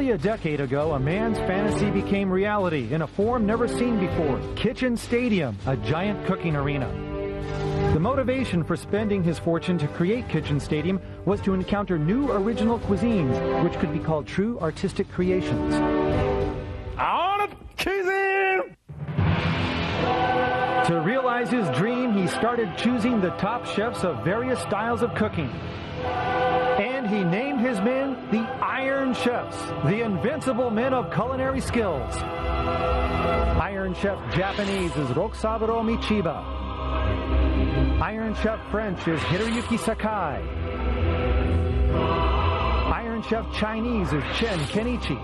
Nearly a decade ago, a man's fantasy became reality in a form never seen before. Kitchen Stadium, a giant cooking arena. The motivation for spending his fortune to create Kitchen Stadium was to encounter new original cuisines, which could be called true artistic creations. On cuisine! To realize his dream, he started choosing the top chefs of various styles of cooking. And he named his men the Iron Chefs, the invincible men of culinary skills. Iron Chef Japanese is Rokusaburo Michiba. Iron Chef French is Hiroyuki Sakai. Iron Chef Chinese is Chen Kenichi.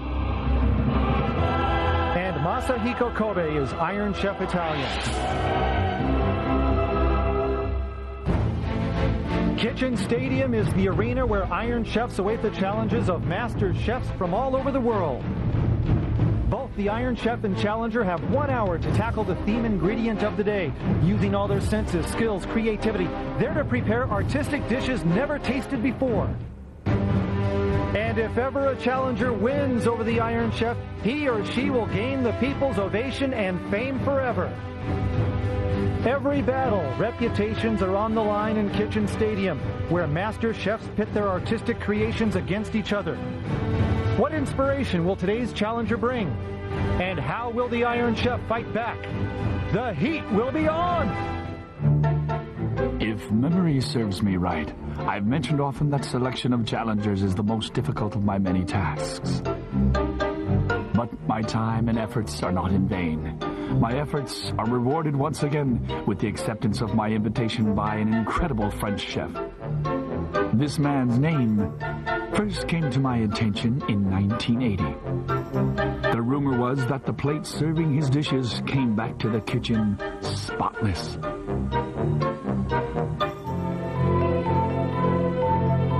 And Masahiko Kobe is Iron Chef Italian. Kitchen Stadium is the arena where Iron Chefs await the challenges of master chefs from all over the world. Both the Iron Chef and Challenger have 1 hour to tackle the theme ingredient of the day. Using all their senses, skills, creativity, they're to prepare artistic dishes never tasted before. And if ever a challenger wins over the Iron Chef, he or she will gain the people's ovation and fame forever. Every battle, reputations are on the line in Kitchen Stadium, where master chefs pit their artistic creations against each other. What inspiration will today's challenger bring? And how will the Iron Chef fight back? The heat will be on! If memory serves me right, I've mentioned often that selection of challengers is the most difficult of my many tasks. But my time and efforts are not in vain. My efforts are rewarded once again with the acceptance of my invitation by an incredible French chef. This man's name first came to my attention in 1980. The rumor was that the plates serving his dishes came back to the kitchen spotless.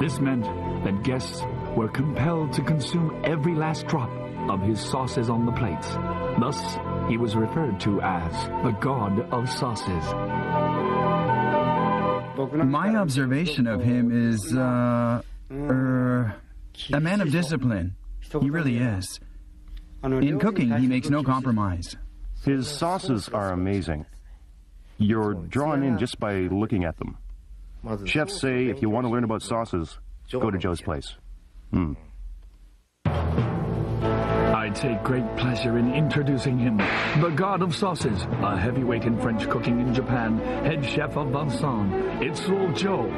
This meant that guests were compelled to consume every last drop of his sauces on the plates. Thus, he was referred to as the God of Sauces. My observation of him is, a man of discipline. He really is. In cooking, he makes no compromise. His sauces are amazing. You're drawn in just by looking at them. Chefs say if you want to learn about sauces, go to Joe's place. I take great pleasure in introducing him, the God of Sauces, a heavyweight in French cooking in Japan, head chef of Vincent. It's Joe.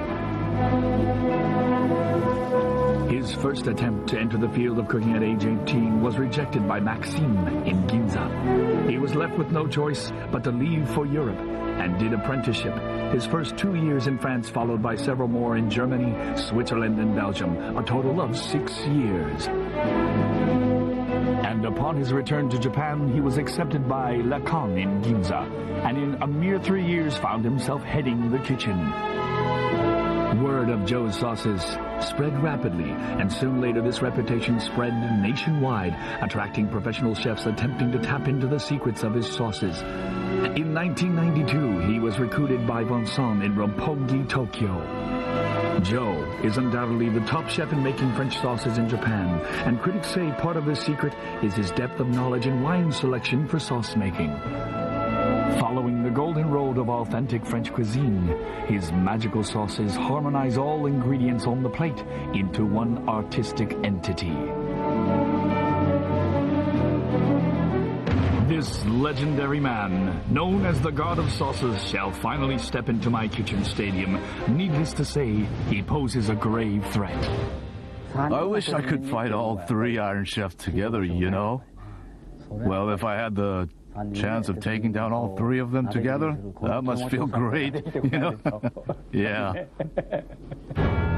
His first attempt to enter the field of cooking at age 18 was rejected by Maxime in Ginza. He was left with no choice but to leave for Europe and did apprenticeship. His first 2 years in France, followed by several more in Germany, Switzerland, and Belgium, a total of 6 years. And upon his return to Japan, he was accepted by Lacan in Ginza, and in a mere 3 years found himself heading the kitchen. Word of Joe's sauces spread rapidly, and soon later this reputation spread nationwide, attracting professional chefs attempting to tap into the secrets of his sauces. In 1992, he was recruited by Vincent in Roppongi, Tokyo. Joe is undoubtedly the top chef in making French sauces in Japan, and critics say part of his secret is his depth of knowledge in wine selection for sauce making. Following the golden road of authentic French cuisine, his magical sauces harmonize all ingredients on the plate into one artistic entity. This legendary man, known as the God of Sauces, shall finally step into my Kitchen Stadium. Needless to say, he poses a grave threat. I wish I could fight all 3 Iron Chefs together, you know. Well, if I had the chance of taking down all 3 of them together, that must feel great, you know. Yeah.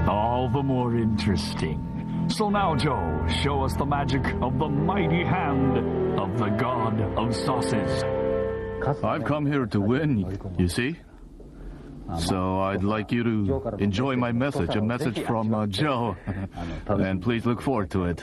All the more interesting. So now, Joe, show us the magic of the mighty hand of the God of Sauces. I've come here to win, you see. So I'd like you to enjoy my message, a message from Joe. And please look forward to it.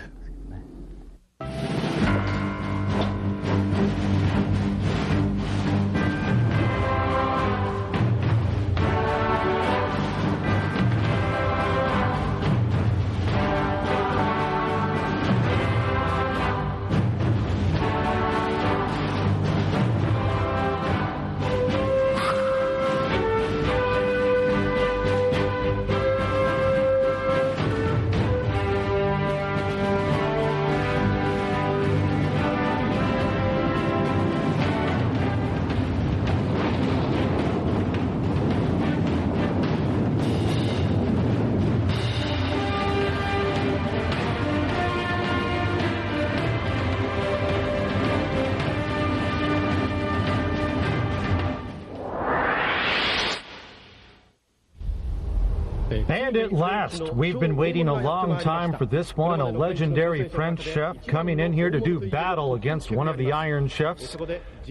And at last, we've been waiting a long time for this one, a legendary French chef coming in here to do battle against one of the Iron Chefs.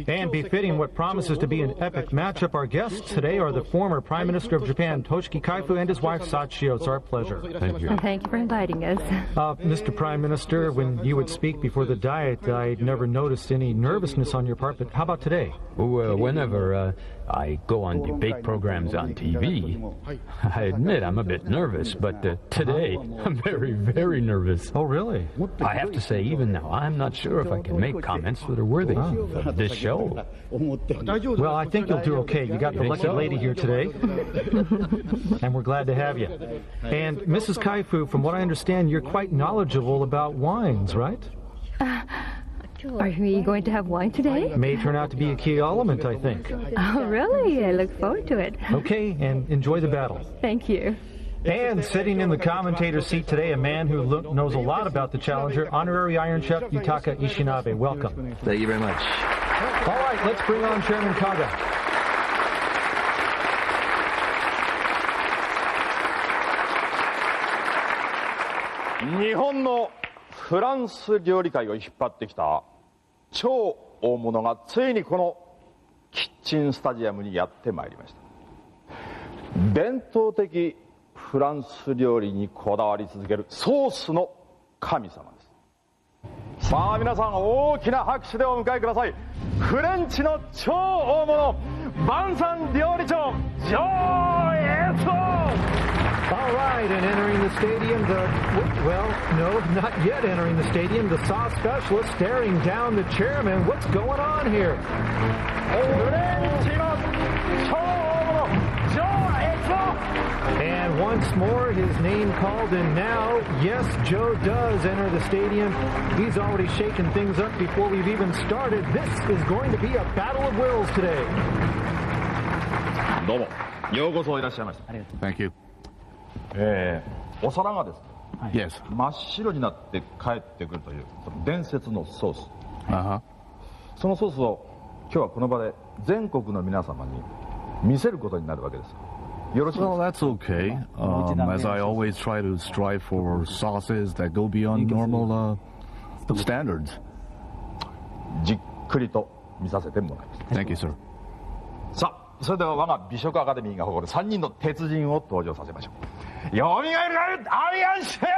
And befitting what promises to be an epic matchup, our guests today are the former Prime Minister of Japan, Toshiki Kaifu, and his wife, Sachio. It's our pleasure. Thank you. Thank you for inviting us. Mr. Prime Minister, when you would speak before the Diet, I'd never noticed any nervousness on your part, but how about today? Well, whenever I go on debate programs on TV, I admit I'm a bit nervous, but today I'm very, very nervous. Oh, really? I have to say, even now, I'm not sure if I can make comments that are worthy of this show. Well, I think you'll do okay. You got the lucky lady here today, and we're glad to have you. And Mrs. Kaifu, from what I understand, you're quite knowledgeable about wines, right? Are we going to have wine today? May turn out to be a key element, I think. Oh, really? I look forward to it. Okay, and enjoy the battle. Thank you. And sitting in the commentator's seat today, a man who knows a lot about the challenger, Honorary Iron Chef Yutaka Ishinabe. Welcome. Thank you very much. All right, let's bring on Chairman Kaga. Japan のフランス料理界を引っ張ってきた超大物がついにこのキッチンスタジアムにやってまいりました。伝統的フランス料理にこだわり続けるソースの神様です。さあ皆さん大きな拍手でお迎えください。フレンチの超大物晩餐料理長ジョー・エツォ。 All right, and entering the stadium, well, no, not yet entering the stadium, the sauce specialist staring down the chairman. What's going on here? And once more, his name called, and now, yes, Joe does enter the stadium. He's already shaken things up before we've even started. This is going to be a battle of wills today. どうも、ようこそいらっしゃいました。 Thank you. お皿がですね、Yes. 真っ白になって帰ってくるというその伝説のソース、 Uh-huh. そのソースを今日はこの場で全国の皆様に見せることになるわけです。よろしいですか？ Well, that's okay. As I always try to strive for sauces that go beyond normal standards. じっくりと見させてもらいます。 Thank you, sir. さあ、それでは我が美食アカデミーが誇る3人の鉄人を登場させましょう。よみがえるアイアンシェフ！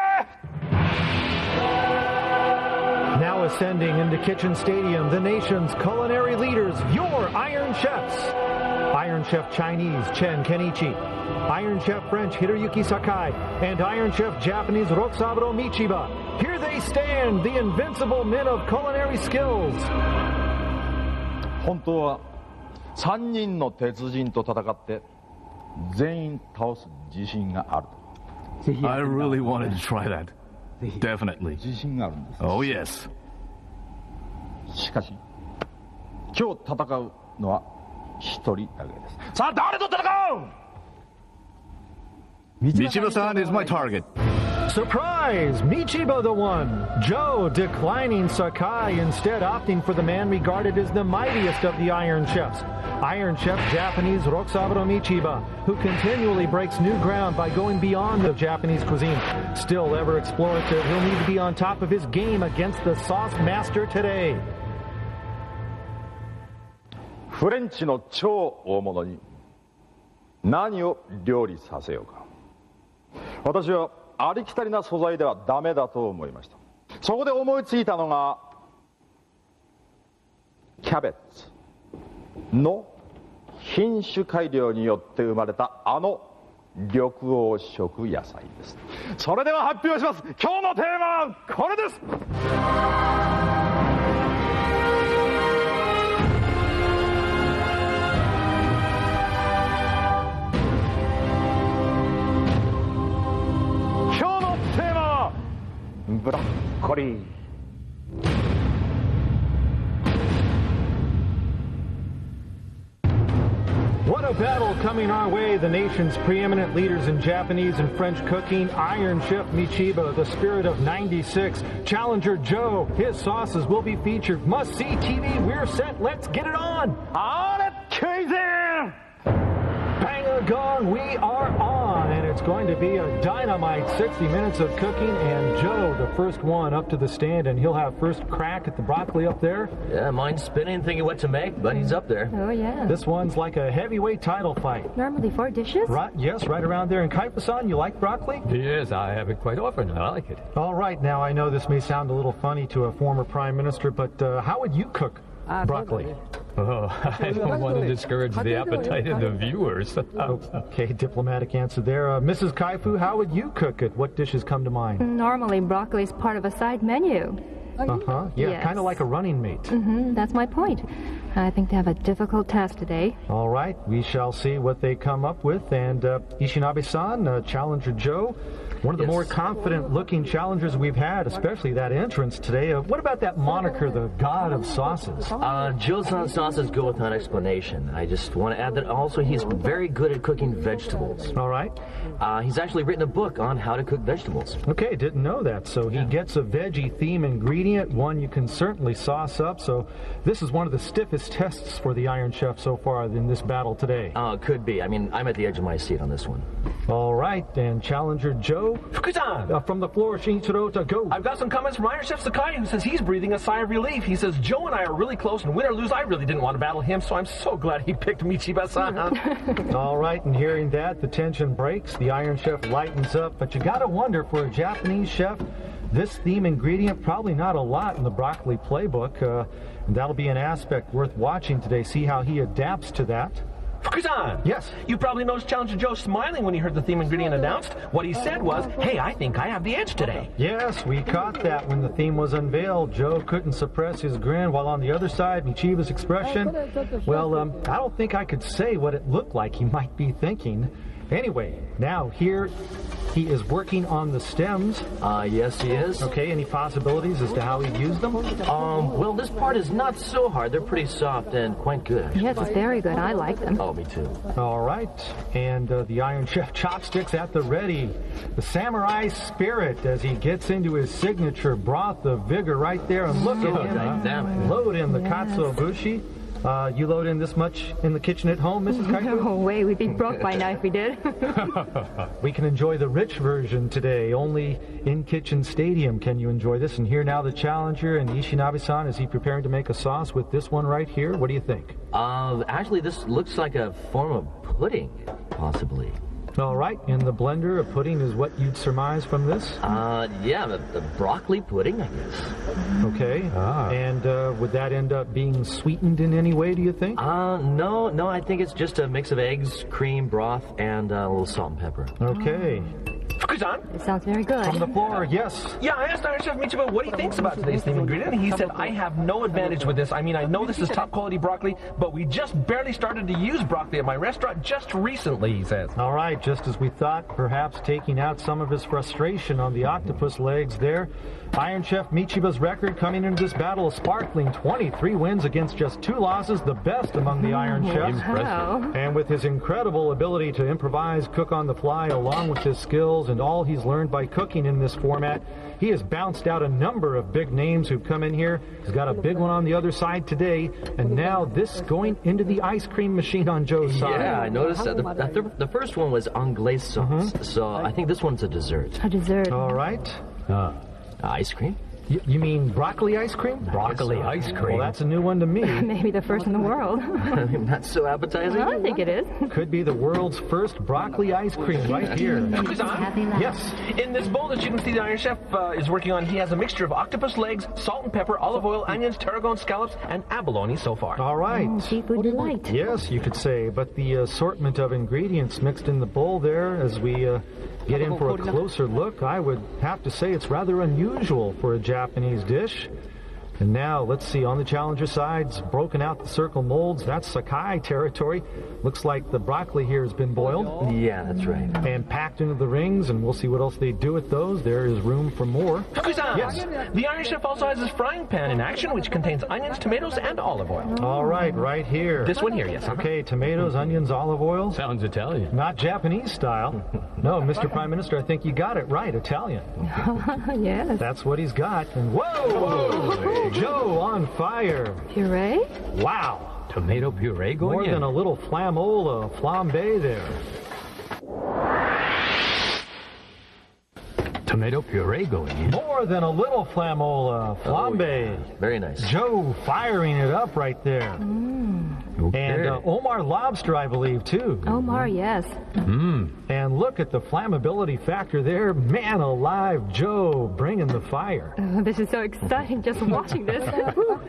Now ascending into Kitchen Stadium, the nation's culinary leaders, your Iron Chefs. Iron Chef Chinese, Chen Kenichi. Iron Chef French, Hiroyuki Sakai. And Iron Chef Japanese, Rokusaburo Michiba. Here they stand, the invincible men of culinary skills. 本当は3人の鉄人と戦って全員倒す自信があると。 I really wanted to try that. Definitely. 自信があるんです。 Oh, yes. しかし今日戦うのは一人だけです。さあ誰と戦う？ Michiba-san is my target. Surprise! Michiba the one! Joe declining Sakai, instead opting for the man regarded as the mightiest of the Iron Chefs. Iron Chef Japanese Rokusaburo Michiba, who continually breaks new ground by going beyond the Japanese cuisine. Still ever explorative, he'll need to be on top of his game against the sauce master today. フレンチの超大物に何を料理させようか。私はありきたりな素材ではダメだと思いました。そこで思いついたのがキャベツの品種改良によって生まれたあの緑黄色野菜です。それでは発表します。今日のテーマはこれです。ブロッコリー。 What a battle coming our way. The nation's preeminent leaders in Japanese and French cooking. Iron Chef Michiba, the spirit of 96. Challenger Joe, his sauces will be featured. Must-see TV, we're set. Let's get it on. All right, crazy! Bang a gong, we are on. And it's going to be a dynamite 60 minutes of cooking, and Joe, the first one up to the stand, and he'll have first crack at the broccoli up there. Yeah, mine's spinning, thinking what to make, but he's up there. Oh, yeah. This one's like a heavyweight title fight. Normally 4 dishes? Right, yes, right around there. And Kaifu-san, you like broccoli? Yes, I have it quite often. I like it. All right, now I know this may sound a little funny to a former prime minister, but how would you cook broccoli? Oh, I don't want to discourage the appetite of the viewers. Okay, diplomatic answer there. Mrs. Kaifu, how would you cook it? What dishes come to mind? Normally broccoli is part of a side menu. Uh-huh, yeah, Yes. kind of like a running mate. That's my point. I think they have a difficult task today. All right, we shall see what they come up with. And Ishinabe-san, Challenger Joe, one of the more confident-looking challengers we've had, especially that entrance today. What about that moniker, the God of Sauces? Joe-san sauces go without explanation. I just want to add that also he's very good at cooking vegetables. All right. He's actually written a book on how to cook vegetables. Okay, didn't know that. So he gets a veggie theme ingredient, one you can certainly sauce up. So this is one of the stiffest tests for the Iron Chef so far in this battle today. It could be. I mean, I'm at the edge of my seat on this one. All right, and Challenger Joe, Fukusan! from the floor, Shinichiro, to go. I've got some comments from Iron Chef Sakai, who says he's breathing a sigh of relief. He says, Joe and I are really close, and win or lose, I really didn't want to battle him, so I'm so glad he picked Michiba-san. All right, and hearing that, the tension breaks. The Iron Chef lightens up, but you gotta wonder, for a Japanese chef, this theme ingredient, probably not a lot in the broccoli playbook. And that'll be an aspect worth watching today, see how he adapts to that. Fukusan! Yes? You probably noticed Challenger Joe smiling when he heard the theme ingredient announced. What he said was, hey, I think I have the edge today. Yes, we caught that when the theme was unveiled. Joe couldn't suppress his grin, while on the other side, Michiba's expression, well, I don't think I could say what it looked like he might be thinking. Anyway, now here he is working on the stems. Yes, he is. Okay, any possibilities as to how he'd use them? Well, this part is not so hard. They're pretty soft and quite good, actually. Yes, it's very good. I like them. Oh, me too. All right, and the Iron Chef chopsticks at the ready. The samurai spirit as he gets into his signature broth of vigor right there. And look at him dynamic. load in the katsuobushi. You load in this much in the kitchen at home, Mrs. Kaifu? No way, we'd be broke by now if we did. We can enjoy the rich version today. Only in Kitchen Stadium can you enjoy this. And here now the challenger, and Ishinabe-san, is he preparing to make a sauce with this one right here? What do you think? Actually, this looks like a form of pudding, possibly. All right, in the blender, a pudding is what you'd surmise from this? Yeah, the broccoli pudding, I guess. Okay, and would that end up being sweetened in any way, do you think? No, I think it's just a mix of eggs, cream, broth, and a little salt and pepper. Okay. Fukusan? It sounds very good. From the floor, yes. Yeah, I asked Iron Chef Michiba what he thinks about today's theme ingredient, and he said, I have no advantage with this. I mean, I know this is top quality broccoli, but we just barely started to use broccoli at my restaurant just recently, he says. All right, just as we thought, perhaps taking out some of his frustration on the octopus legs there. Iron Chef Michiba's record coming into this battle, a sparkling 23 wins against just 2 losses, the best among the Iron Chefs. Wow. And with his incredible ability to improvise, cook on the fly, along with his skills and all he's learned by cooking in this format, he has bounced out a number of big names who've come in here. He's got a big one on the other side today, and now this going into the ice cream machine on Joe's side. Yeah, I noticed that. The first one was anglaise sauce, so I think this one's a dessert. A dessert. All right. Ice cream? You mean broccoli ice cream? Broccoli ice cream. Well, that's a new one to me. Maybe the first in the world. Not so appetizing? Well, I think it is. Could be the world's first broccoli ice cream right here. Fukusan? Yes. In this bowl that you can see the Iron Chef is working on, he has a mixture of octopus legs, salt and pepper, olive oil, onions, tarragon scallops, and abalone so far. All right. Seafood delight. Yes, you could say, but the assortment of ingredients mixed in the bowl there, as we get in for a closer look, I would have to say it's rather unusual for a Japanese dish. And now, let's see, on the challenger sides, broken out the circle molds. That's Sakai territory. Looks like the broccoli here has been boiled. Yeah, that's right. And packed into the rings, and we'll see what else they do with those. There is room for more. Fukusan! Yes. The Iron Chef also has his frying pan in action, which contains onions, tomatoes, and olive oil. All right here. This one here, yes. Okay, tomatoes, onions, olive oil. Sounds Italian. Not Japanese style. No, Mr. Prime Minister, I think you got it right, Italian. Yes. That's what he's got. And whoa! Joe on fire. Puree? Wow. Tomato puree going More in. than a little flamola, flambe there. tomato puree going in. More than a little flamola, flambe. Oh, yeah. Very nice. Joe firing it up right there. Okay. And Omar lobster, I believe, too. Omar, yes. And look at the flammability factor there. Man alive, Joe bringing the fire. Oh, this is so exciting just watching this.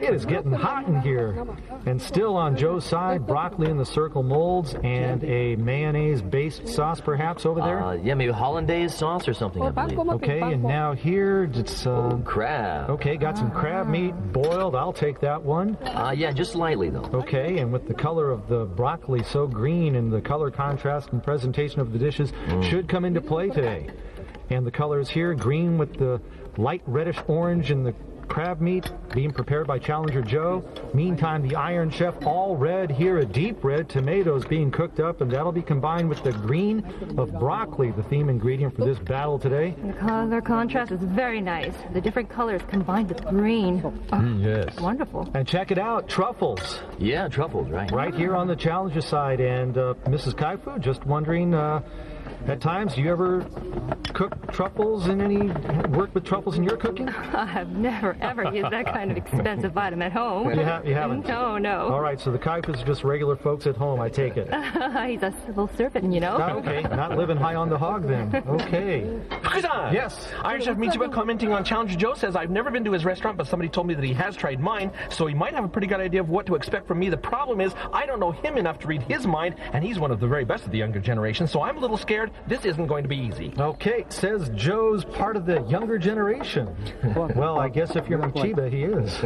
It is getting hot in here. And still on Joe's side, broccoli in the circle molds and a mayonnaise-based sauce perhaps over there. Yeah, maybe hollandaise sauce or something, I believe. Okay, and now here it's... crab. Okay, got some crab meat boiled. I'll take that one. Yeah, just lightly, though. Okay, and with the color of the broccoli so green and the color contrast and presentation of the dishes should come into play today. And the colors here, green with the light reddish orange and the crab meat being prepared by Challenger Joe. Meantime, the Iron Chef all red here, a deep red, tomatoes being cooked up, and that'll be combined with the green of broccoli, the theme ingredient for this battle today. The color contrast is very nice. The different colors combined with green. Yes. Wonderful. And check it out, truffles. Yeah, truffles, right. Right here on the Challenger side. And Mrs. Kaifu, just wondering, at times, do you ever cook truffles in any, work with truffles in your cooking? I have never, ever used that kind of expensive item at home. You haven't? No. All right, so the Kaifus are just regular folks at home, I take it. He's a civil servant, you know. Okay, not living high on the hog then. Okay. Yes. Iron Chef Mitsuba commenting on Challenger Joe says, I've never been to his restaurant, but somebody told me that he has tried mine, so he might have a pretty good idea of what to expect from me. The problem is, I don't know him enough to read his mind, and he's one of the very best of the younger generation, so I'm a little scared. This isn't going to be easy. Okay, says Joe's part of the younger generation. Well, I guess if you're from Chiba, he is.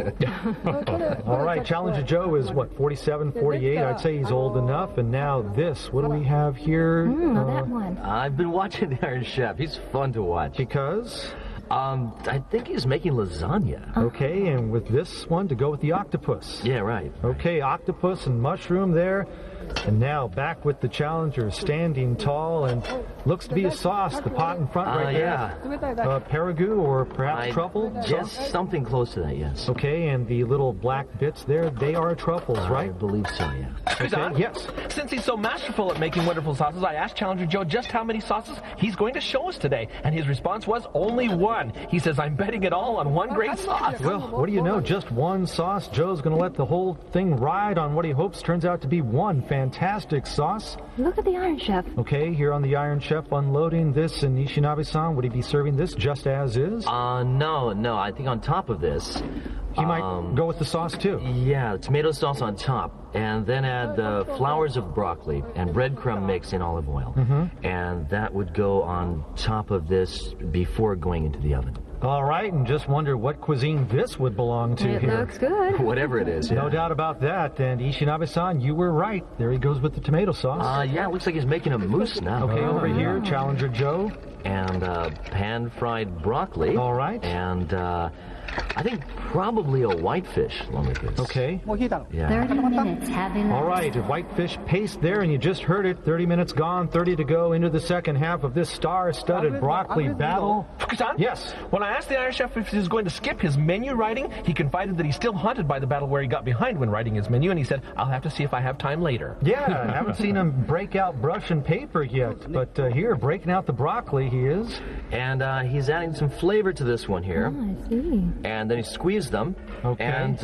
All right, Challenger Joe is, what, 47, 48? I'd say he's old enough. And now this, what do we have here? That one. I've been watching the Iron Chef. He's fun to watch. Because? I think he's making lasagna. Okay, and with this one to go with the octopus. Yeah, right. Okay, octopus and mushroom there. And now back with the Challenger, standing tall, and looks to be a sauce, the pot in front right there. Yeah. Paragu or perhaps truffle? Yes, something close to that, yes. Okay, and the little black bits there, they are truffles, right? I believe so, yeah. Okay, yes. Since he's so masterful at making wonderful sauces, I asked Challenger Joe just how many sauces he's going to show us today, and his response was only one. He says, I'm betting it all on one great sauce. Well, what do you know, just one sauce. Joe's going to let the whole thing ride on what he hopes turns out to be one fantastic sauce. Look at the Iron Chef. Okay, here on the Iron Chef unloading this, and Ishinabe-san, would he be serving this just as is? No, I think on top of this... He might go with the sauce too. Yeah, tomato sauce on top, and then add the flowers of broccoli and breadcrumb mix in olive oil. And that would go on top of this before going into the oven. All right, and just wonder what cuisine this would belong to here. It looks good. Whatever it is, yeah. No doubt about that. And Ishinabe-san, you were right. There he goes with the tomato sauce. Yeah, it looks like he's making a mousse now. Okay, over here, Challenger Joe. And pan-fried broccoli. All right. And I think probably a whitefish along with this. Okay. Yeah. 30 minutes have elapsed. All right, a whitefish paste there, and you just heard it. 30 minutes gone, 30 to go into the second half of this star-studded broccoli battle. Fukusan? Yes. When I asked the Iron Chef if he's going to skip his menu writing, he confided that he's still haunted by the battle where he got behind when writing his menu, and he said, I'll have to see if I have time later. Yeah, I haven't seen him break out brush and paper yet, but here, breaking out the broccoli, he is. And he's adding some flavor to this one here. Oh, I see. And then he squeezed them. Okay. And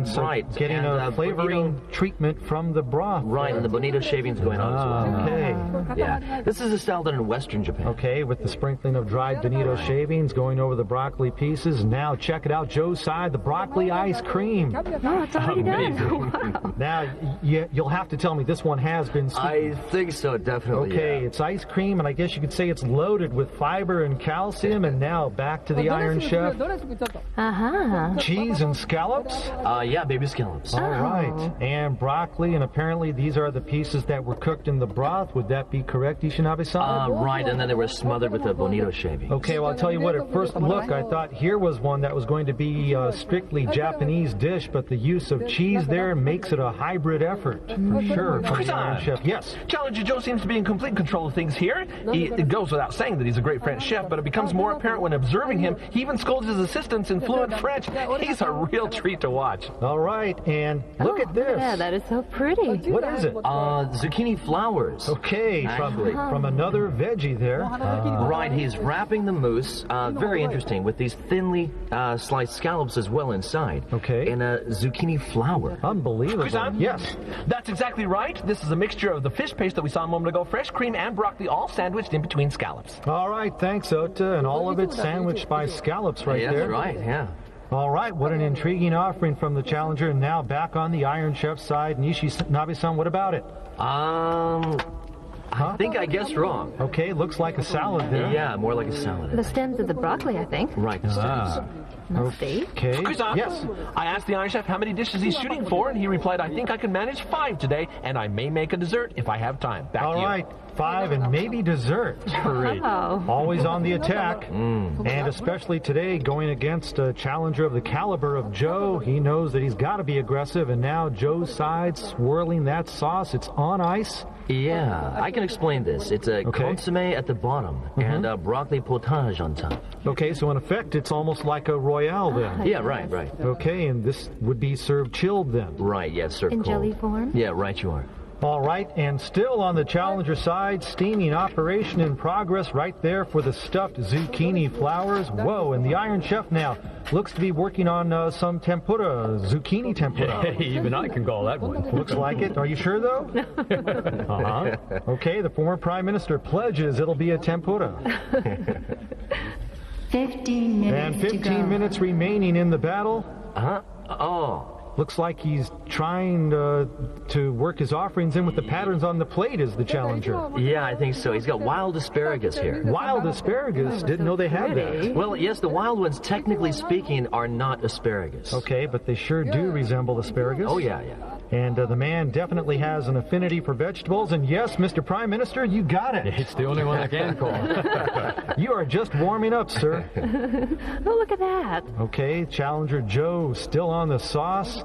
so right. getting a flavoring treatment from the broth. Right, and the bonito shavings going on as well. Okay. Yeah. This is a style done in Western Japan. Okay, with the sprinkling of dried bonito shavings going over the broccoli pieces. Now check it out, Joe's side, the broccoli ice cream. Oh, it's already done. Wow. Now, you'll have to tell me this one has been sweetened. I think so, definitely. Okay, yeah. It's ice cream, and I guess you could say it's loaded with fiber and calcium. And now back to the Iron Chef. Cheese and scallops? Yeah, baby scallops. All right. And broccoli, and apparently these are the pieces that were cooked in the broth. Would that be correct, Ishinabe-san? Right, and then they were smothered with the bonito shavings. Okay, well, I'll tell you what, at first look, I thought here was one that was going to be a strictly Japanese dish, but the use of cheese there makes it a hybrid effort, for sure, from the Iron Chef. Yes? Challenger Joe seems to be in complete control of things here. It goes without saying that he's a great French chef, but it becomes more apparent when observing him. He even scolds his assistants in fluent French. He's a real treat to watch. All right, and look at this. Yeah, that is so pretty. What is it? Zucchini flowers. Okay, from another veggie there. Right, he's wrapping the mousse, very interesting, with these thinly sliced scallops as well inside. Okay. In a zucchini flour. Unbelievable. Kusan? Yes. That's exactly right. This is a mixture of the fish paste that we saw a moment ago, fresh cream and broccoli, all sandwiched in between scallops. All right, thanks, Ota, and all of it sandwiched by scallops right there. That's right, yeah. All right, what an intriguing offering from the challenger. And now back on the Iron Chef side, Nishinabe-san, what about it? I think I guessed wrong. Okay, looks like a salad there. Yeah, more like a salad. The stems of the broccoli, I think. Right, the stems. Okay. Yes. I asked the Iron Chef how many dishes he's shooting for, and he replied, I think I can manage 5 today, and I may make a dessert if I have time. Back to you. All right, 5 and maybe dessert. Great. Always on the attack. And especially today, going against a challenger of the caliber of Joe, he knows that he's got to be aggressive, and now Joe's side swirling that sauce. It's on ice. Yeah, I can explain this. It's a consomme at the bottom and a broccoli potage on top. Okay, so in effect, it's almost like a Royale then. Yeah, right. Okay, and this would be served chilled then. Right, yes, served in cold. jelly form? Yeah, right you are. All right, and still on the challenger side, steaming operation in progress right there for the stuffed zucchini flowers. Whoa, and the Iron Chef now looks to be working on some tempura, zucchini tempura. Hey, even I can call that one. Looks like it. Are you sure, though? Okay, the former Prime Minister pledges it'll be a tempura. 15 minutes And 15 minutes remaining in the battle. Oh. Looks like he's trying to work his offerings in with the patterns on the plate as the challenger. Yeah, I think so. He's got wild asparagus here. Wild asparagus? Didn't know they had that. Well, yes, the wild ones, technically speaking, are not asparagus. Okay, but they sure do resemble asparagus. Oh, yeah. And the man definitely has an affinity for vegetables. And yes, Mr. Prime Minister, you got it. It's the only one I can call. You are just warming up, sir. Oh, look at that. Okay, challenger Joe still on the sauce.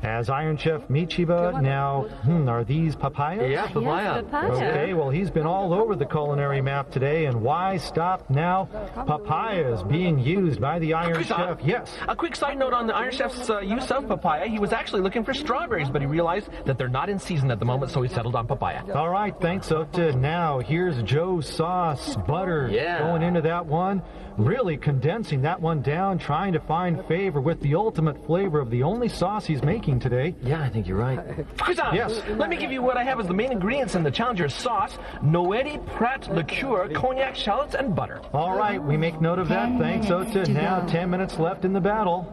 As Iron Chef Michiba, now, are these papayas? Yeah, papaya. Yes, papaya. Okay, well, he's been all over the culinary map today, and why stop now? Papaya is being used by the Iron Chef. Yes. A quick side note on the Iron Chef's use of papaya. He was actually looking for strawberries, but he realized that they're not in season at the moment, so he settled on papaya. All right, thanks, Ota. Now, here's Joe's sauce, butter, going into that one. Really condensing that one down, trying to find favor with the ultimate flavor of the only sauce he's making today. Yeah, I think you're right. Kusan, yes. Let me give you what I have as the main ingredients in the challenger's sauce: Noedi Prat liqueur, cognac, shallots, and butter. All right, we make note of that. Thanks, Ota. Now 10 minutes left in the battle.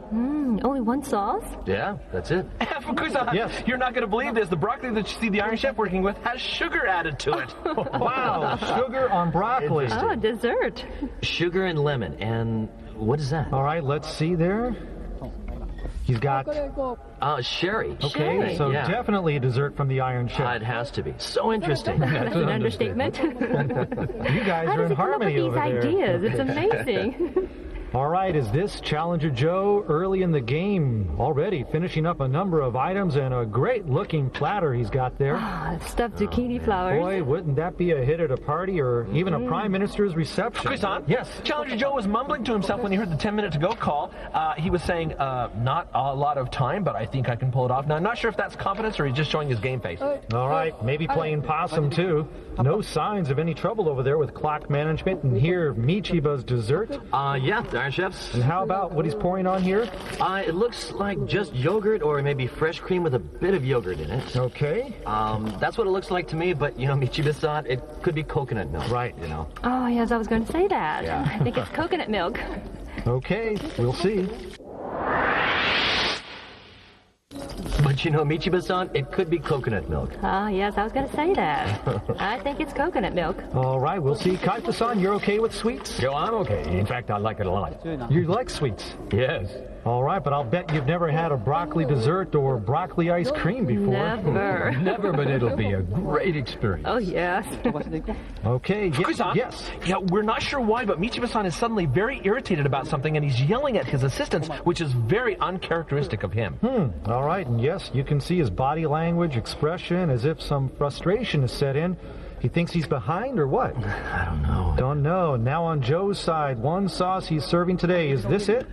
Only one sauce? Yeah, that's it. Kusan, yes. You're not going to believe this. The broccoli that you see the Iron Chef working with has sugar added to it. Wow, sugar on broccoli. Oh, dessert. Sugar and lemon. And what is that? All right, let's see there. He's got sherry. Okay, sherry. so Yeah. definitely a dessert from the Iron Chef. It has to be. So interesting. That's an understatement. You guys are in harmony over there. How does he come up with these ideas? It's amazing. All right, is this Challenger Joe early in the game, already finishing up a number of items and a great-looking platter he's got there. Stuffed zucchini flowers. Boy, wouldn't that be a hit at a party or even a Prime Minister's reception? Kusan? Yes. Challenger Joe was mumbling to himself when he heard the 10-minute-to-go call. He was saying, not a lot of time, but I think I can pull it off. Now, I'm not sure if that's confidence or he's just showing his game face. All right, maybe playing possum, too. No signs of any trouble over there with clock management. And here, Michiba's dessert. Yeah, Iron Chef's. And how about what he's pouring on here? It looks like just yogurt or maybe fresh cream with a bit of yogurt in it. Okay. That's what it looks like to me, but, you know, Michiba-san, it could be coconut milk. Right. You know. Oh, yes, I was going to say that. Yeah. I think it's coconut milk. Okay, we'll see. But, you know, Michiba-san, it could be coconut milk. Oh, yes, I was going to say that. I think it's coconut milk. All right, we'll see. Kaita-san, you're okay with sweets? Yo, I'm okay. In fact, I like it a lot. You like sweets? Yes. All right, but I'll bet you've never had a broccoli dessert or broccoli ice cream before. Never. Never, but it'll be a great experience. Oh, yes. Okay, Kusan? yes. Yeah, we're not sure why, but Michiba-san is suddenly very irritated about something, and he's yelling at his assistants, which is very uncharacteristic of him. All right, and yes, you can see his body language, expression, as if some frustration has set in. He thinks he's behind or what? I don't know. Don't know. Now on Joe's side, one sauce he's serving today. Is this it?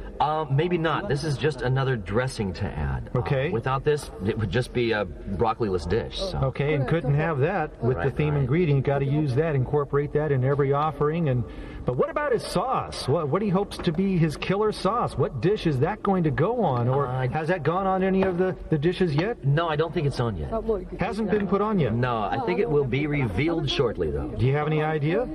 Maybe not. This is just another dressing to add. Okay. Without this, it would just be a broccoli-less dish. So. Okay, and couldn't have that with the theme ingredient. Got to use that, incorporate that in every offering. But what about his sauce? What he hopes to be his killer sauce? What dish is that going to go on? Or has that gone on any of the dishes yet? No, I don't think it's on yet. Hasn't been put on yet? No, I think it will be revealed shortly, though. Do you have any idea?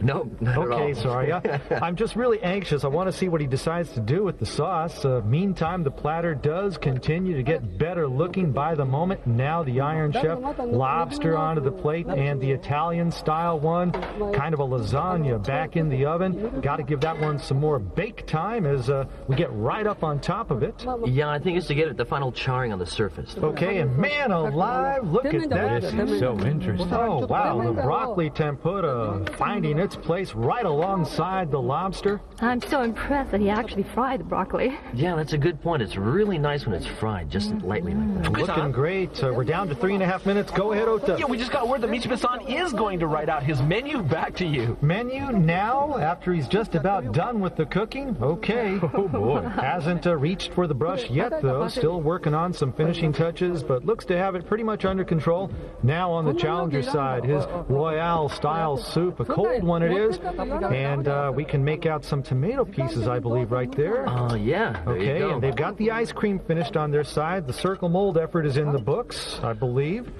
No, not at all. Okay, sorry. I'm just really anxious. I want to see what he decides to do with the sauce. Meantime, the platter does continue to get better looking by the moment. Now the Iron Chef lobster onto the plate and the Italian-style one, kind of a lasagna back in the oven. Got to give that one some more bake time as we get right up on top of it. Yeah, I think it's to get the final charring on the surface. Okay, and man alive, look at that. This is so interesting. Oh, wow, the broccoli tempura finding its place right alongside the lobster. I'm so impressed that he actually fried the broccoli. Yeah, that's a good point. It's really nice when it's fried, just lightly like that. Looking great. We're down to 3.5 minutes. Go ahead, Ota. Yeah, we just got word that Michiba-san is going to write out his menu. Back to you. Menu now, after he's just about done with the cooking? Okay. Oh, boy. Hasn't reached for the brush yet, though. Still working on some finishing touches, but looks to have it pretty much under control. Now on the challenger side, his Royale-style soup, a cold one it is, and we can make out some tomato pieces, I believe, right there. Yeah. Okay, and they've got the ice cream finished on their side. The circle mold effort is in the books, I believe.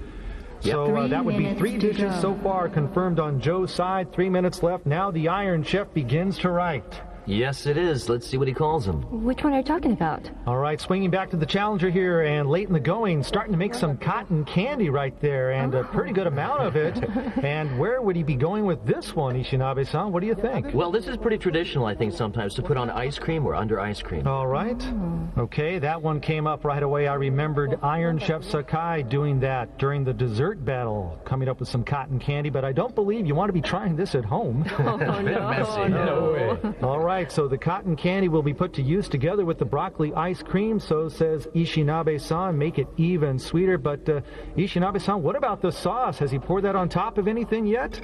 So that would be 3 dishes so far confirmed on Joe's side. 3 minutes left. Now the Iron Chef begins to write. Yes, it is. Let's see what he calls them. Which one are you talking about? All right, swinging back to the challenger here, and late in the going, starting to make some cotton candy right there, and a pretty good amount of it. And where would he be going with this one, Ishinabe-san? What do you think? Well, this is pretty traditional, I think, sometimes, to put on ice cream or under ice cream. All right. Okay, that one came up right away. I remembered Iron Chef Sakai doing that during the dessert battle, coming up with some cotton candy, but I don't believe you want to be trying this at home. Oh, no. No way. All right, so the cotton candy will be put to use together with the broccoli ice cream, so says Ishinabe-san, make it even sweeter. But Ishinabe-san, what about the sauce? Has he poured that on top of anything yet?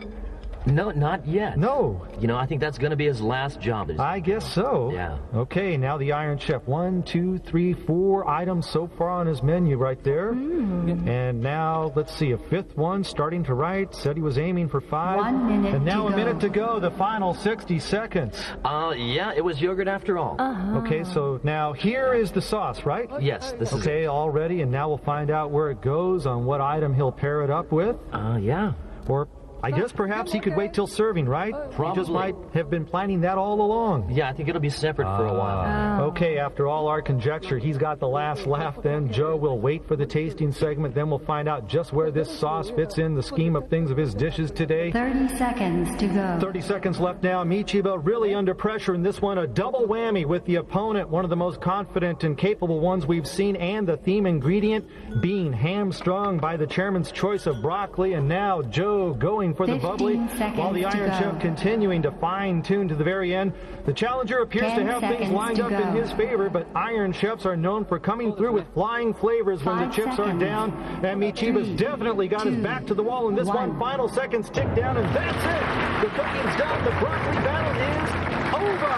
No, not yet. No. You know, I think that's going to be his last job. I guess so. Yeah. Okay, now the Iron Chef. 1, 2, 3, 4 items so far on his menu right there. And now, let's see, a 5th one starting to write. Said he was aiming for 5. 1 minute and now to a minute to go, the final 60 seconds. Yeah, it was yogurt after all. Okay, so now here is the sauce, right? Yes, this is okay, all ready, and now we'll find out where it goes, on what item he'll pair it up with. Yeah. Or I guess perhaps he could wait till serving, right? Probably. He just might have been planning that all along. Yeah, I think it'll be separate for a while. Okay, after all our conjecture, he's got the last laugh then. Joe will wait for the tasting segment, then we'll find out just where this sauce fits in the scheme of things of his dishes today. 30 seconds to go. 30 seconds left now. Michiba really under pressure in this one. A double whammy with the opponent, one of the most confident and capable ones we've seen, and the theme ingredient being hamstrung by the chairman's choice of broccoli. And now Joe going for the bubbly, while the Iron Chef continuing to fine-tune to the very end. The challenger appears to have things lined up in his favor, but Iron Chefs are known for coming through with flying flavors when the chips are down, and Michiba's definitely got his back to the wall in this one. Final seconds tick down, and that's it! The cooking's done. The broccoli battle is over!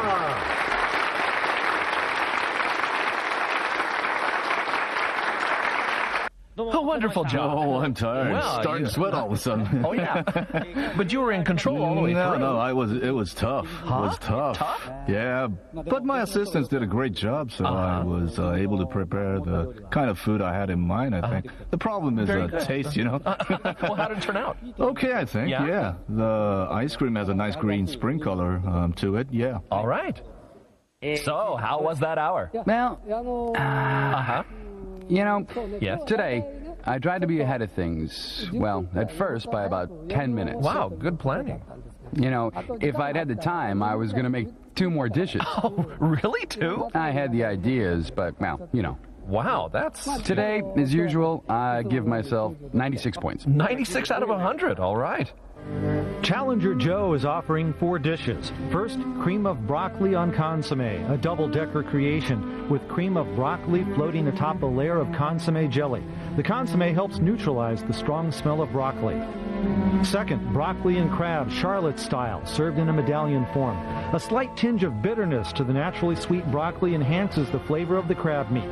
A wonderful job. Oh, I'm tired. Well, Starting to sweat all of a sudden. Oh, yeah. But you were in control all the way through. No, it was tough. It was tough. Tough? Yeah, but my assistants did a great job, so I was able to prepare the kind of food I had in mind, I think. The problem is taste, you know. Well, how did it turn out? Okay, I think, yeah. The ice cream has a nice green spring color to it, yeah. All right. So, how was that hour? Well, you know, Yes. today I tried to be ahead of things, well, at first by about 10 minutes. Wow, good planning. You know, if I'd had the time, I was going to make 2 more dishes. Oh, really? 2? I had the ideas, but, well, you know. Wow, that's... Today, as usual, I give myself 96 points. 96 out of 100, all right. Challenger Joe is offering 4 dishes. First, cream of broccoli on consomme, a double-decker creation with cream of broccoli floating atop a layer of consomme jelly. The consomme helps neutralize the strong smell of broccoli. Second, broccoli and crab, Charlotte style, served in a medallion form. A slight tinge of bitterness to the naturally sweet broccoli enhances the flavor of the crab meat.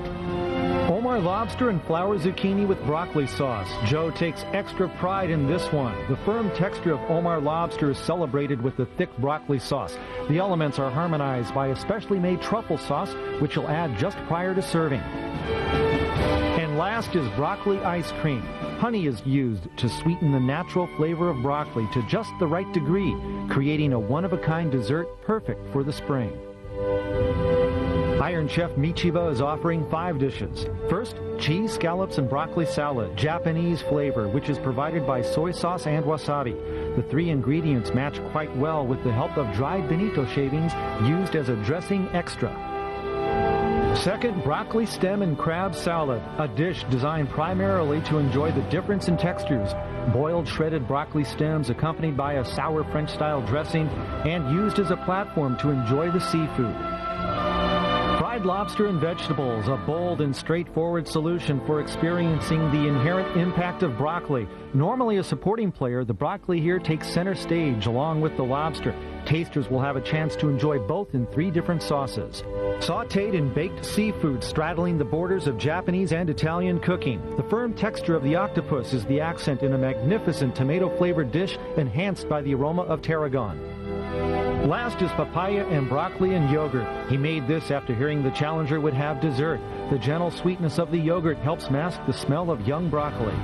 Omar lobster and flour zucchini with broccoli sauce. Joe takes extra pride in this one. The firm texture of Omar lobster is celebrated with the thick broccoli sauce. The elements are harmonized by a specially made truffle sauce, which you'll add just prior to serving. And last is broccoli ice cream. Honey is used to sweeten the natural flavor of broccoli to just the right degree, creating a one-of-a-kind dessert perfect for the spring. Iron Chef Michiba is offering 5 dishes. First, cheese scallops and broccoli salad, Japanese flavor, which is provided by soy sauce and wasabi. The 3 ingredients match quite well with the help of dried bonito shavings used as a dressing extra. Second, broccoli stem and crab salad, a dish designed primarily to enjoy the difference in textures. Boiled shredded broccoli stems accompanied by a sour French-style dressing and used as a platform to enjoy the seafood. Fried lobster and vegetables, a bold and straightforward solution for experiencing the inherent impact of broccoli. Normally a supporting player, the broccoli here takes center stage along with the lobster. Tasters will have a chance to enjoy both in 3 different sauces. Sautéed and baked seafood straddling the borders of Japanese and Italian cooking. The firm texture of the octopus is the accent in a magnificent tomato-flavored dish enhanced by the aroma of tarragon. Last is papaya and broccoli and yogurt. He made this after hearing the challenger would have dessert. The gentle sweetness of the yogurt helps mask the smell of young broccoli.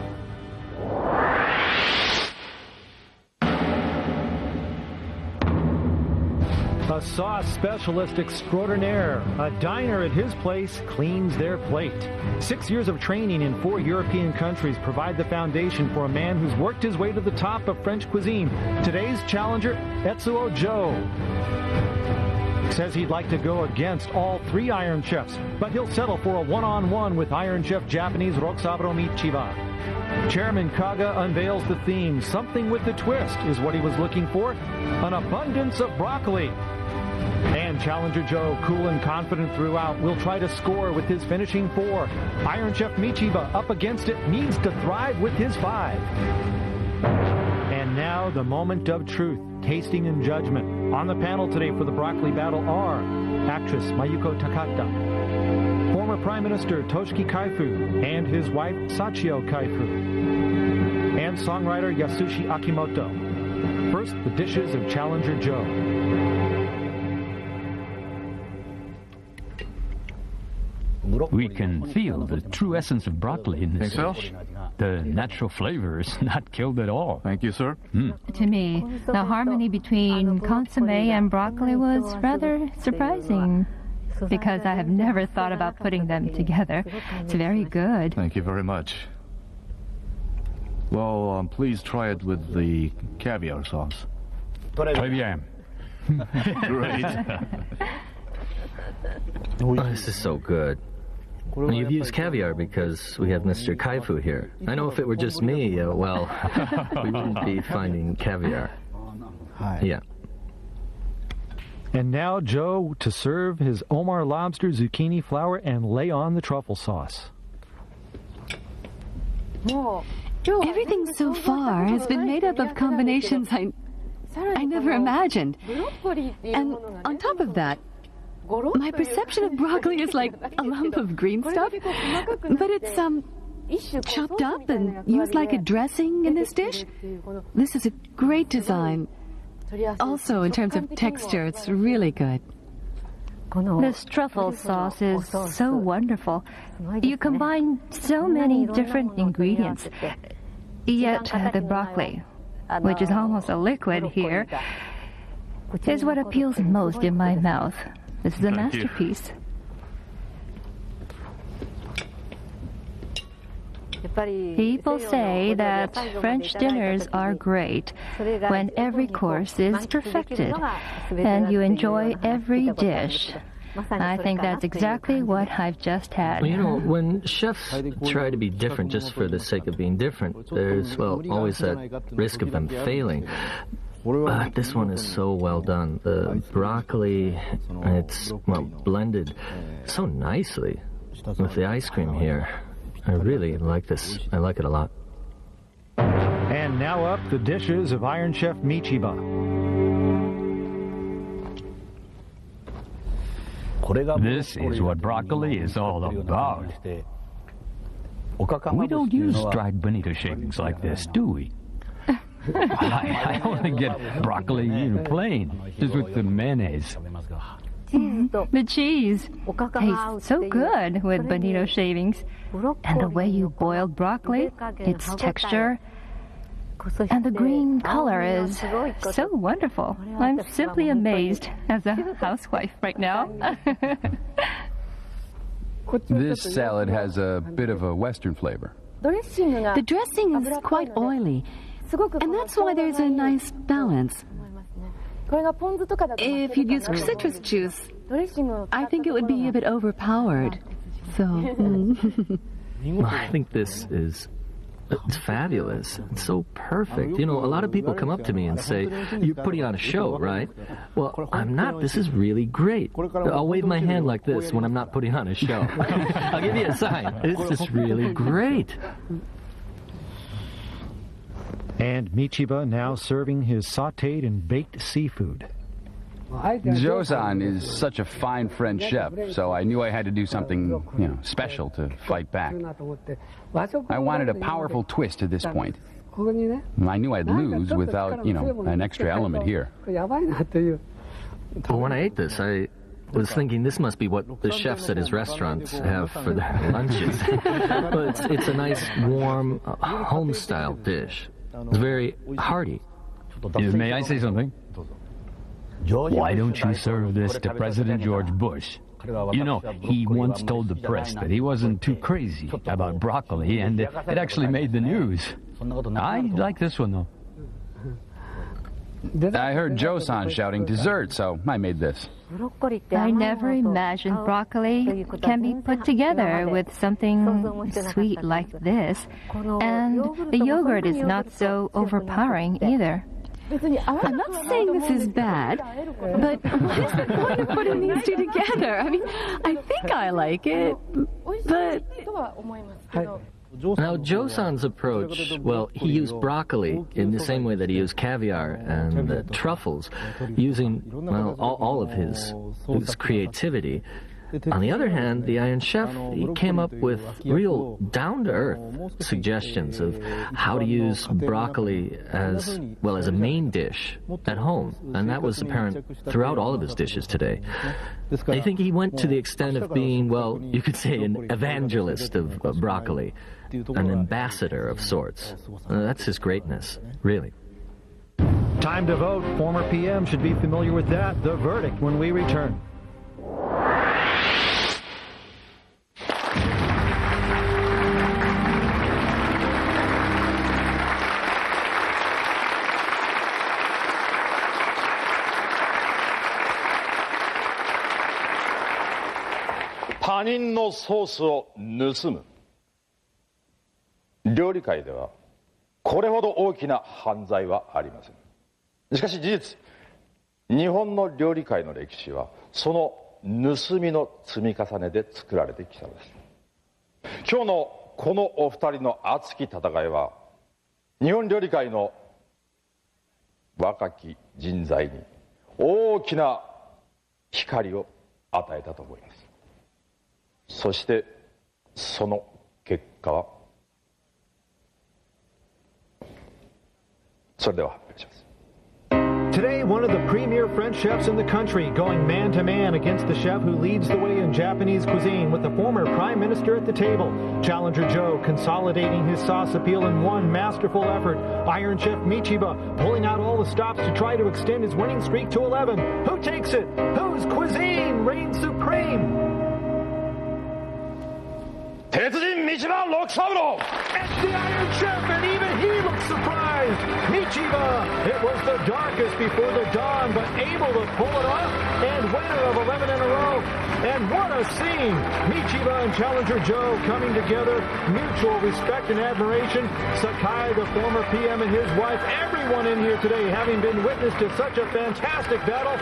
A sauce specialist extraordinaire. A diner at his place cleans their plate. 6 years of training in 4 European countries provide the foundation for a man who's worked his way to the top of French cuisine. Today's challenger, Etsuo Joe, says he'd like to go against all 3 Iron Chefs, but he'll settle for a one-on-one with Iron Chef Japanese Roxaburo Michiba. Chairman Kaga unveils the theme. Something with the twist is what he was looking for. An abundance of broccoli. And Challenger Joe, cool and confident throughout, will try to score with his finishing 4. Iron Chef Michiba, up against it, needs to thrive with his 5. And now the moment of truth, tasting and judgment. On the panel today for the broccoli battle are actress Mayuko Takata, former Prime Minister Toshiki Kaifu and his wife Sachio Kaifu, and songwriter Yasushi Akimoto. First, the dishes of Challenger Joe. We can feel the true essence of broccoli in this dish. The natural flavor is not killed at all. Thank you, sir. To me, the harmony between consomme and broccoli was rather surprising, because I have never thought about putting them together. It's very good. Thank you very much. Well, please try it with the caviar sauce. Très bien. Great. Oh, this is so good. You've used caviar because we have Mr. Kaifu here. I know if it were just me, well, we wouldn't be finding caviar. Yeah. And now Joe to serve his Omar lobster, zucchini flour, and lay on the truffle sauce. Everything so far has been made up of combinations I never imagined. And on top of that, my perception of broccoli is like a lump of green stuff, but it's chopped up and used like a dressing in this dish. This is a great design. Also, in terms of texture, it's really good. This truffle sauce is so wonderful. You combine so many different ingredients, yet the broccoli, which is almost a liquid here, is what appeals most in my mouth. This is a masterpiece. People say that French dinners are great when every course is perfected and you enjoy every dish. I think that's exactly what I've just had. Well, you know, when chefs try to be different just for the sake of being different, there's, well, always that risk of them failing. This one is so well done. The broccoli, it's, well, blended so nicely with the ice cream here. I really like this. I like it a lot. And now up, the dishes of Iron Chef Michiba. This is what broccoli is all about. We don't use dried bonito shavings like this, do we? I only get broccoli plain, just with the mayonnaise. The cheese tastes so good with bonito shavings. And the way you boiled broccoli, its texture, and the green color is so wonderful. I'm simply amazed as a housewife right now. This salad has a bit of a Western flavor. The dressing is quite oily, and that's why there's a nice balance. If you'd use citrus juice, I think it would be a bit overpowered. So, I think this is fabulous. It's so perfect. You know, a lot of people come up to me and say, "You're putting on a show, right?" Well, I'm not. This is really great. I'll wave my hand like this when I'm not putting on a show. I'll give you a sign. It's just really great. And Michiba now serving his sautéed and baked seafood. Joe-san is such a fine French chef, so I knew I had to do something, special to fight back. I wanted a powerful twist to this point. I knew I'd lose without, an extra element here. Well, when I ate this, I was thinking this must be what the chefs at his restaurants have for their lunches. Well, it's a nice, warm, home-style dish. It's very hearty. May I say something? Why don't you serve this to President George Bush? You know, he once told the press that he wasn't too crazy about broccoli, and it actually made the news. I like this one, though. I heard Joe-san shouting dessert, so I made this. I never imagined broccoli can be put together with something sweet like this. And the yogurt is not so overpowering either. I'm not saying this is bad, but what is the point of putting these two together? I mean, I think I like it, but... Now, Joe-san's approach, well, he used broccoli in the same way that he used caviar and truffles, using, well, all of his creativity. On the other hand, the Iron Chef, he came up with real down-to-earth suggestions of how to use broccoli as, well, as a main dish at home. And that was apparent throughout all of his dishes today. I think he went to the extent of being, well, you could say an evangelist of broccoli, an ambassador of sorts. That's his greatness, really. Time to vote. Former PM should be familiar with that. The verdict when we return. 他人のソースを盗む。料理界ではこれほど大きな犯罪はありません。しかし事実、日本の料理界の歴史はその盗みの積み重ねで作られてきたのです。今日のこのお二人の熱き戦いは日本料理界の若き人材に大きな光を与えたと思います。そしてその結果はそれでは発表します。 Today, one of the premier French chefs in the country going man-to-man against the chef who leads the way in Japanese cuisine with the former prime minister at the table. Challenger Joe consolidating his sauce appeal in one masterful effort. Iron Chef Michiba pulling out all the stops to try to extend his winning streak to 11. Who takes it? Whose cuisine reigns supreme? 鉄人道場六三郎! It's the Iron Chef, and even he looks surprised. Michiba, it was the darkest before the dawn, but able to pull it off, and winner of 11 in a row. And what a scene! Michiba and Challenger Joe coming together, mutual respect and admiration. Sakai, the former PM, and his wife, everyone in here today having been witness to such a fantastic battle.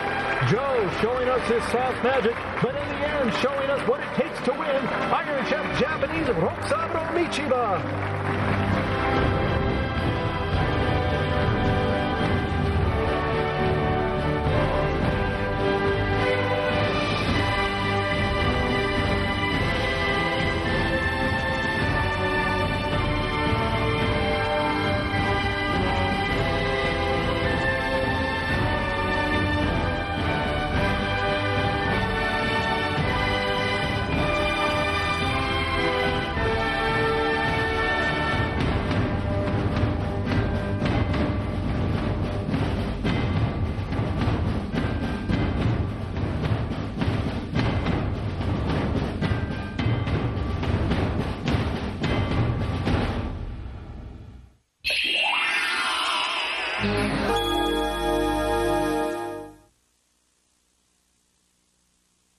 Joe showing us his soft magic, but in the end showing us what it takes to win. Iron Chef Japanese Rokusaburo Michiba.